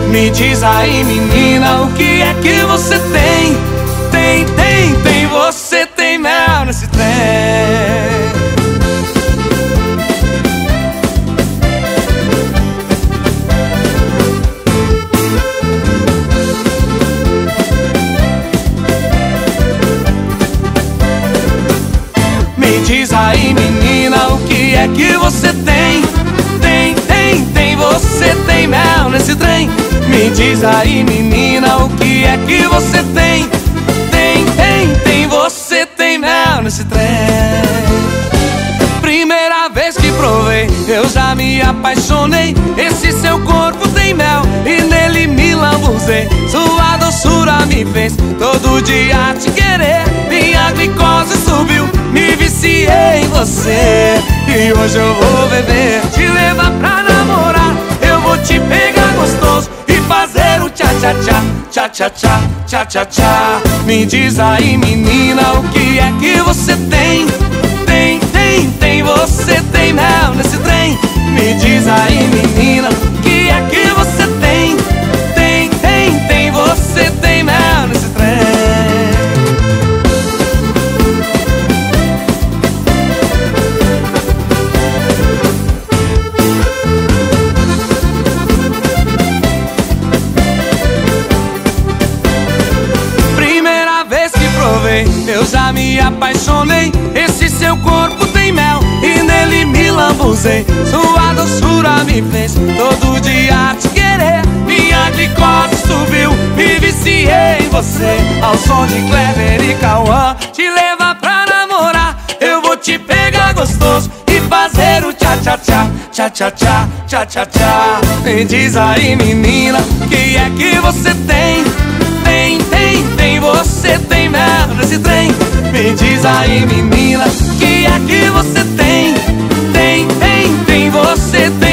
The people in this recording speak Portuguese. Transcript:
Me diz aí, menina, o que é que você tem? Tem, você tem mel nesse trem. Me diz aí, menina, o que é que você tem? Tem, você tem mel nesse trem. Me diz aí, menina, o que é que você tem? Tem, você tem mel nesse trem. Primeira vez que provei, eu já me apaixonei. Esse seu corpo tem mel e nele me lambuzei. Sua doçura me fez todo dia te querer. Minha glicose subiu, me viciei em você. E hoje eu vou beber, te levar pra namorar. Eu vou te pegar gostoso e fazer o tchá-tchá-tchá, tchá-tchá-tchá, tchá-tchá-tchá. Me diz aí, menina, o que é que você tem? Tem, você tem mel nesse trem. Me diz aí, menina, o que é que você tem? Tem, você tem mel nesse trem. Eu já me apaixonei. Esse seu corpo tem mel e nele me lambuzei. Sua doçura me fez todo dia te querer. Minha glicose subiu, me viciei em você. Ao som de Clever e Cauã, te levar pra namorar. Eu vou te pegar gostoso e fazer o tchá-tchá-tchá, tchá-tchá-tchá, tchá-tchá-tchá. Me diz aí, menina, o que é que você tem? Tem, você tem mel nesse trem. Me diz aí, menina, o que é que você tem? Tem, você tem